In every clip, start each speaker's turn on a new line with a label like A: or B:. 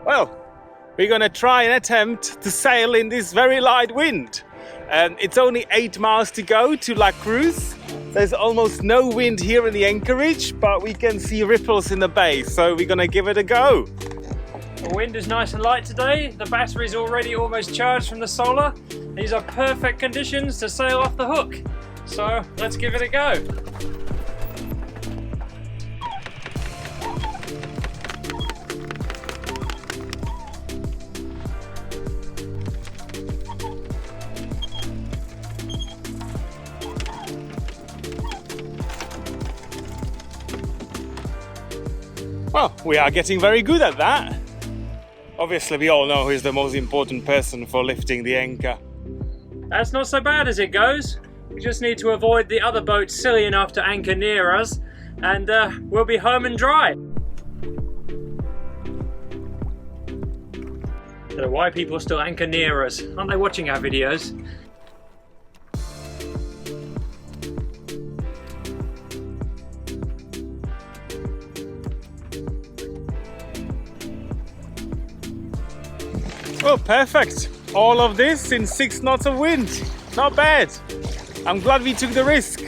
A: Well, we're gonna try and attempt to sail in this very light wind. It's only 8 miles to go to La Cruz. There's almost no wind here in the Anchorage, but we can see ripples in the bay, so we're gonna give it a go.
B: The wind is nice and light today. The battery's already almost charged from the solar. These are perfect conditions to sail off the hook. So let's give it a go.
A: Well, we are getting very good at that. Obviously, we all know who is the most important person for lifting the anchor.
B: That's not so bad as it goes. We just need to avoid the other boats silly enough to anchor near us, and we'll be home and dry. I don't know why people still anchor near us. Aren't they watching our videos?
A: Oh, perfect. All of this in 6 knots of wind. Not bad. I'm glad we took the risk.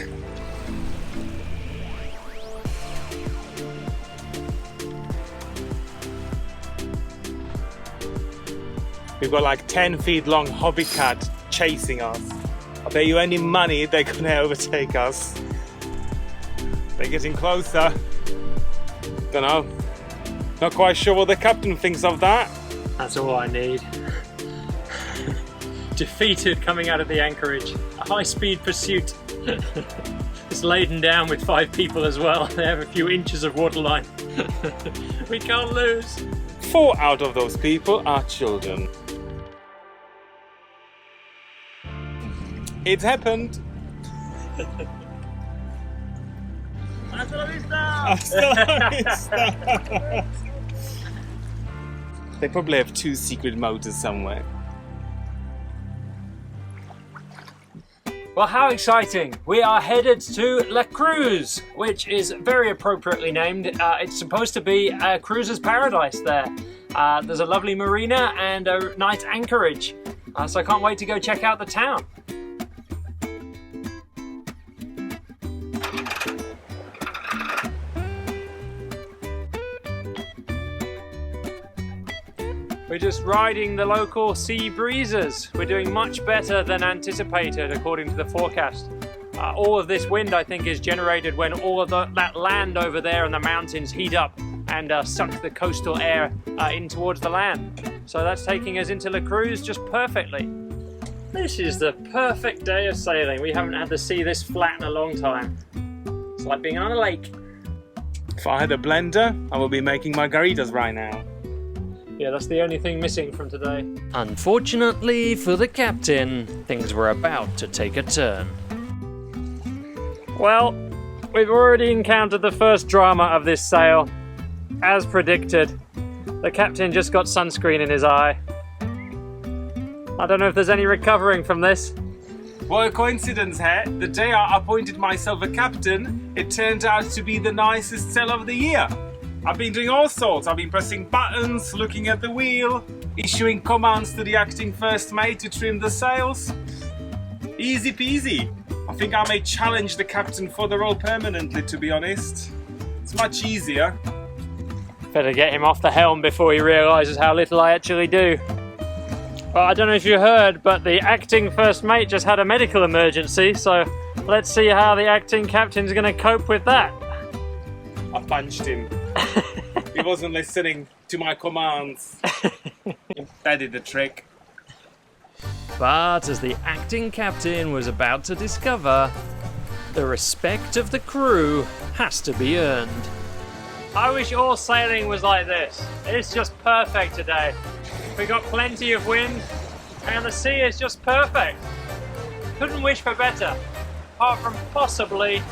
A: We've got like 10 feet long Hobie Cat chasing us. I'll bet you any money they're gonna overtake us. They're getting closer. Don't know. Not quite sure what the captain thinks of that.
B: That's all I need. Defeated coming out of the Anchorage. A high-speed pursuit. It's laden down with 5 people as well. They have a few inches of waterline. We can't lose.
A: 4 out of those people are children. It's happened. Hasta la vista! Hasta la vista! They probably have 2 secret motors somewhere.
B: Well, how exciting! We are headed to La Cruz, which is very appropriately named. It's supposed to be a cruiser's paradise there. There's a lovely marina and a nice anchorage. So I can't wait to go check out the town. We're just riding the local sea breezes. We're doing much better than anticipated according to the forecast. All of this wind, I think, is generated when all of that land over there in the mountains heat up and suck the coastal air in towards the land. So that's taking us into La Cruz just perfectly. This is the perfect day of sailing. We haven't had the sea this flat in a long time. It's like being on a lake.
A: If I had a blender, I would be making margaritas right now.
B: Yeah, that's the only thing missing from today.
C: Unfortunately for the captain, things were about to take a turn.
B: Well, we've already encountered the first drama of this sail. As predicted, the captain just got sunscreen in his eye. I don't know if there's any recovering from this.
A: What a coincidence, hey? The day I appointed myself a captain, it turned out to be the nicest sail of the year. I've been doing all sorts. I've been pressing buttons, looking at the wheel, issuing commands to the acting first mate to trim the sails. Easy peasy. I think I may challenge the captain for the role permanently, to be honest. It's much easier.
B: Better get him off the helm before he realises how little I actually do. Well, I don't know if you heard, but the acting first mate just had a medical emergency, so let's see how the acting captain's going to cope with that.
A: I punched him. He wasn't listening to my commands. That did the trick.
C: But as the acting captain was about to discover, the respect of the crew has to be earned.
B: I wish all sailing was like this. It's just perfect today. We got plenty of wind and the sea is just perfect. Couldn't wish for better, apart from possibly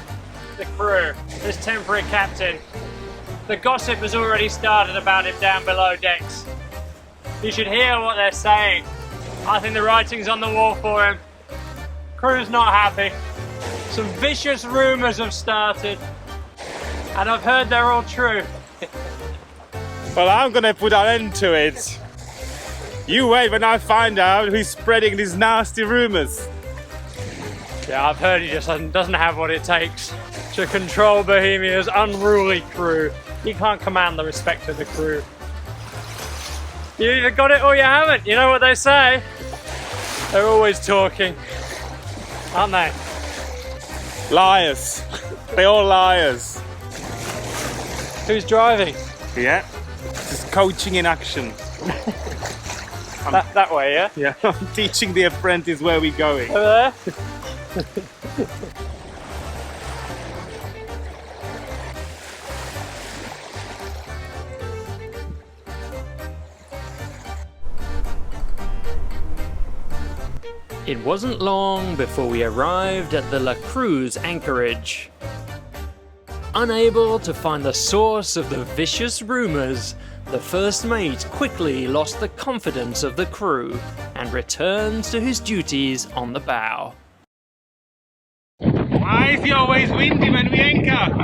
B: the crew, this temporary captain. The gossip has already started about him down below decks. You should hear what they're saying. I think the writing's on the wall for him. Crew's not happy. Some vicious rumours have started, and I've heard they're all true.
A: Well, I'm gonna put an end to it. You wait when I find out who's spreading these nasty rumors.
B: Yeah, I've heard he just doesn't have what it takes to control Bohemia's unruly crew. He can't command the respect of the crew. You either got it or you haven't. You know what they say? They're always talking, aren't they?
A: Liars. They're all liars.
B: Who's driving?
A: Yeah. Just coaching in action.
B: That way, yeah?
A: Yeah. I'm teaching the apprentice where we're going.
B: Over there?
C: It wasn't long before we arrived at the Cruz Anchorage. Unable to find the source of the vicious rumors, the first mate quickly lost the confidence of the crew and returned to his duties on the bow.
A: Why is it always windy when we anchor?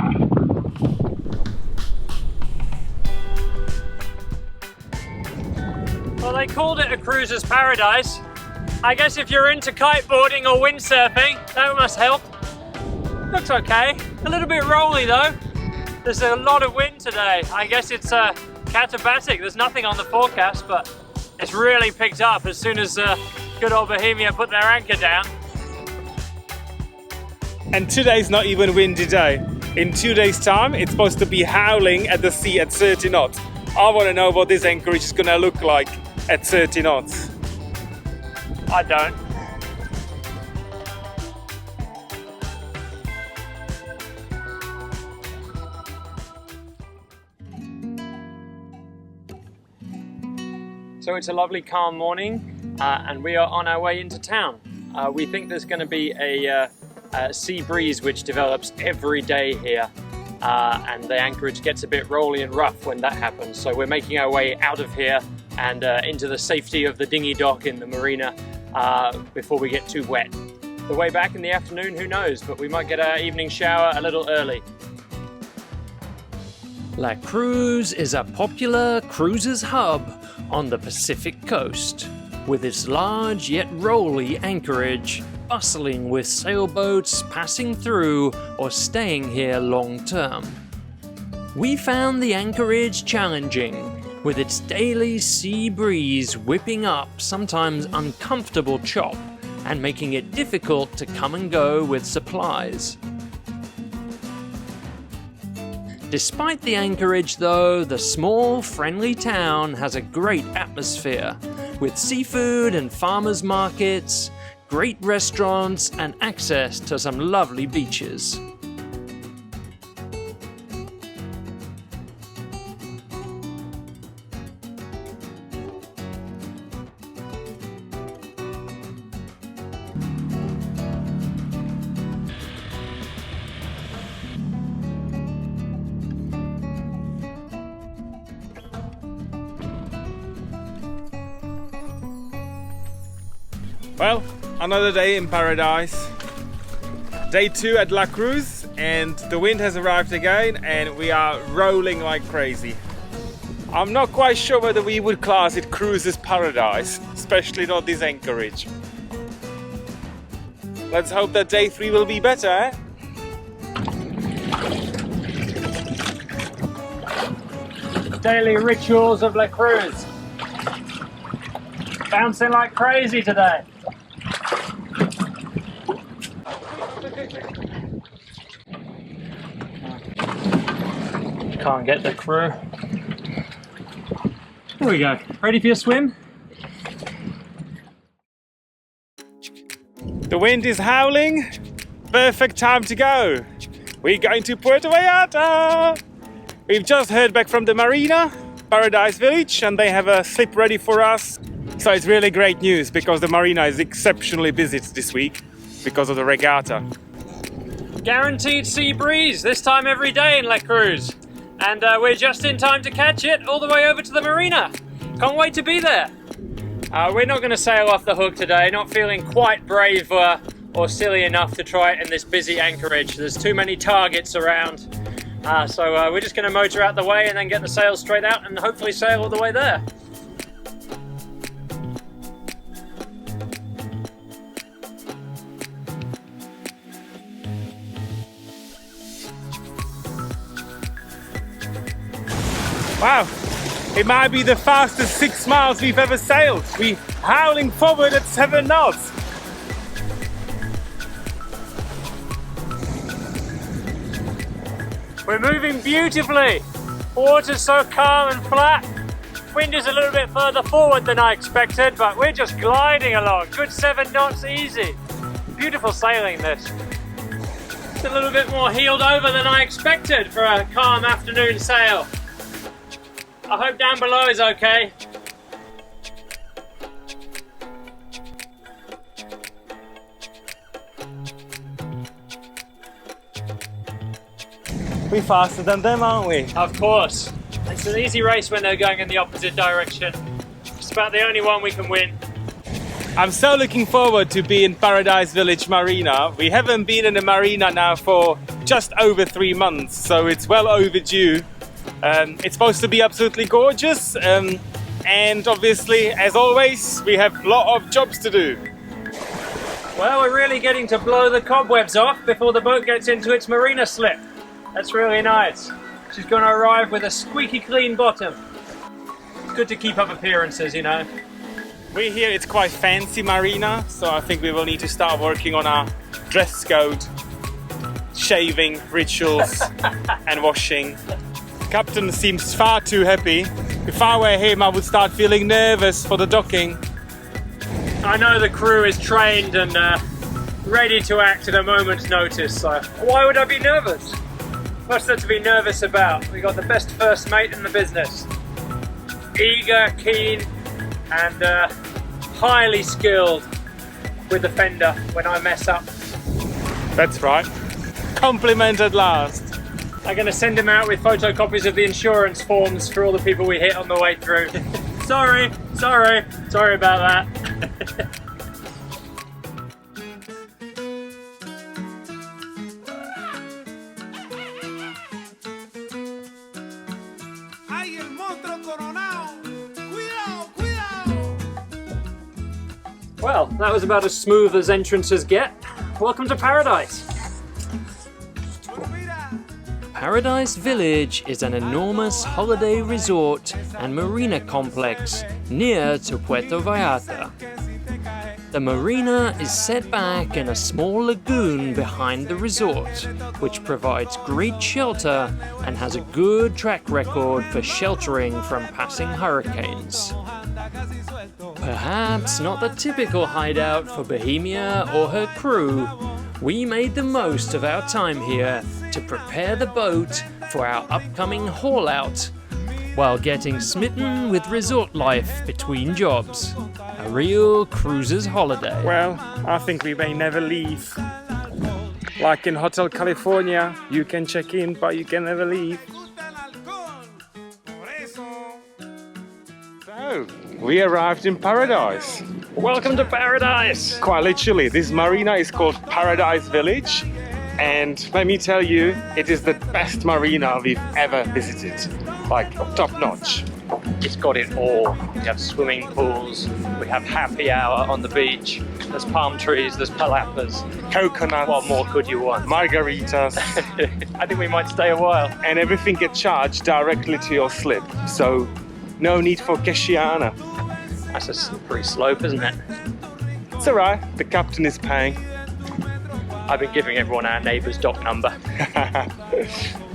B: Well, they called it a cruiser's paradise. I guess if you're into kiteboarding or windsurfing, that must help. Looks okay. A little bit rolly though. There's a lot of wind today. I guess it's katabatic. There's nothing on the forecast, but it's really picked up as soon as good old Bohemia put their anchor down.
A: And today's not even windy day. In 2 days' time, it's supposed to be howling at the sea at 30 knots. I want to know what this anchorage is going to look like at 30 knots.
B: I don't. So it's a lovely calm morning and we are on our way into town. We think there's going to be a sea breeze which develops every day here and the anchorage gets a bit rolly and rough when that happens. So we're making our way out of here and into the safety of the dinghy dock in the Marina before we get too wet. The way back in the afternoon, who knows, but we might get our evening shower a little early.
C: La Cruz is a popular cruises hub on the Pacific coast, with its large yet rolly anchorage bustling with sailboats passing through or staying here long term. We found the anchorage challenging, with its daily sea breeze whipping up sometimes uncomfortable chop and making it difficult to come and go with supplies. Despite the anchorage though, the small friendly town has a great atmosphere, with seafood and farmers markets, great restaurants and access to some lovely beaches.
A: Well, another day in paradise. Day 2 at La Cruz, and the wind has arrived again and we are rolling like crazy. I'm not quite sure whether we would class it cruiser's paradise, especially not this anchorage. Let's hope that day 3 will be better, eh?
B: Daily rituals of La Cruz. Bouncing like crazy today. Can't get the crew. Here we go. Ready for your swim?
A: The wind is howling. Perfect time to go. We're going to Puerto Vallarta. We've just heard back from the Marina, Paradise Village, and they have a slip ready for us. So it's really great news because the Marina is exceptionally busy this week because of the regatta.
B: Guaranteed sea breeze, this time every day in La Cruz. And we're just in time to catch it all the way over to the Marina. Can't wait to be there. We're not going to sail off the hook today, not feeling quite brave or silly enough to try it in this busy anchorage. There's too many targets around. So we're just going to motor out the way and then get the sails straight out and hopefully sail all the way there.
A: Wow, it might be the fastest 6 miles we've ever sailed. We're howling forward at 7 knots.
B: We're moving beautifully. Water's so calm and flat. Wind is a little bit further forward than I expected, but we're just gliding along. Good 7 knots easy. Beautiful sailing this. It's a little bit more heeled over than I expected for a calm afternoon sail. I hope down below is okay.
A: We're faster than them, aren't we?
B: Of course. It's an easy race when they're going in the opposite direction. It's about the only one we can win.
A: I'm so looking forward to being in Paradise Village Marina. We haven't been in a marina now for just over 3 months, so it's well overdue. It's supposed to be absolutely gorgeous, and obviously, as always, we have a lot of jobs to do.
B: Well, we're really getting to blow the cobwebs off before the boat gets into its marina slip. That's really nice. She's going to arrive with a squeaky clean bottom. It's good to keep up appearances, you know.
A: We hear it's quite fancy marina, so I think we will need to start working on our dress code, shaving rituals and washing. Captain seems far too happy. If I were him, I would start feeling nervous for the docking.
B: I know the crew is trained and ready to act at a moment's notice, so why would I be nervous? What's there to be nervous about? We got the best first mate in the business. Eager, keen, and highly skilled with the fender when I mess up.
A: That's right. Compliment at last.
B: I'm going to send him out with photocopies of the insurance forms for all the people we hit on the way through. Sorry about that. Well, that was about as smooth as entrances get. Welcome to Paradise.
C: Paradise Village is an enormous holiday resort and marina complex near to Puerto Vallarta. The marina is set back in a small lagoon behind the resort, which provides great shelter and has a good track record for sheltering from passing hurricanes. Perhaps not the typical hideout for Bohemia or her crew, we made the most of our time here to prepare the boat for our upcoming haul-out, while getting smitten with resort life between jobs. A real cruiser's holiday.
A: Well, I think we may never leave. Like in Hotel California, you can check in, but you can never leave. So, we arrived in Paradise.
B: Welcome to Paradise!
A: Quite literally, this marina is called Paradise Village, and let me tell you, it is the best marina we've ever visited. Like, top notch.
B: It's got it all. We have swimming pools, we have happy hour on the beach, there's palm trees, there's palapas.
A: Coconuts.
B: What more could you want?
A: Margaritas.
B: I think we might stay a while.
A: And everything gets charged directly to your slip, so no need for cashiana.
B: That's a slippery slope, isn't it?
A: It's alright, the captain is paying.
B: I've been giving everyone our neighbour's dock number.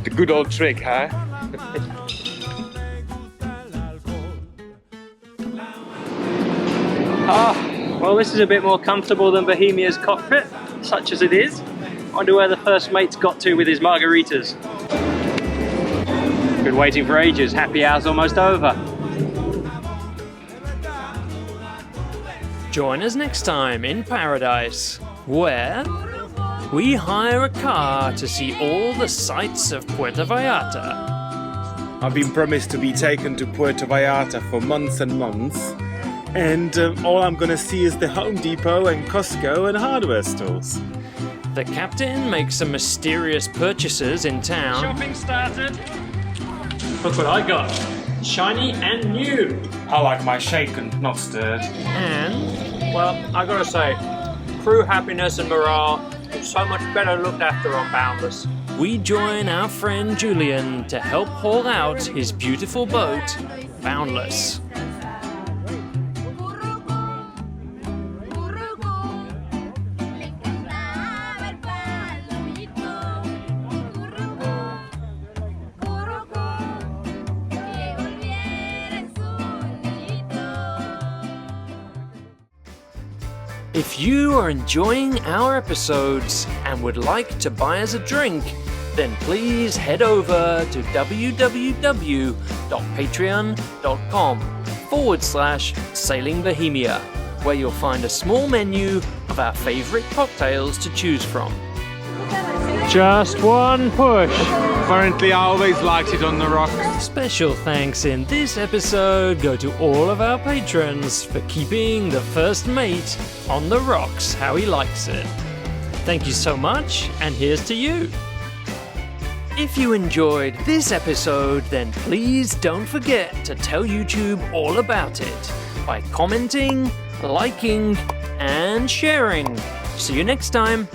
A: The good old trick, huh?
B: Well, this is a bit more comfortable than Bohemia's cockpit, such as it is. I wonder where the first mate's got to with his margaritas. Been waiting for ages, happy hour's almost over.
C: Join us next time in Paradise, where we hire a car to see all the sights of Puerto Vallarta.
A: I've been promised to be taken to Puerto Vallarta for months and months, and all I'm gonna see is the Home Depot and Costco and hardware stores.
C: The captain makes some mysterious purchases in town.
B: Shopping started. Look what I got. Shiny and new.
A: I like my shaken, not stirred.
C: And
B: Well, I gotta say, crew happiness and morale is so much better looked after on Boundless.
C: we join our friend Julian to help haul out his beautiful boat, Boundless. If you are enjoying our episodes and would like to buy us a drink, then please head over to www.patreon.com/Sailing Bohemia, where you'll find a small menu of our favorite cocktails to choose from.
B: Just one push.
A: Apparently, I always liked it on the rocks.
C: Special thanks in this episode go to all of our patrons for keeping the first mate on the rocks how he likes it. Thank you so much, and here's to you. If you enjoyed this episode, then please don't forget to tell YouTube all about it by commenting, liking, and sharing. See you next time.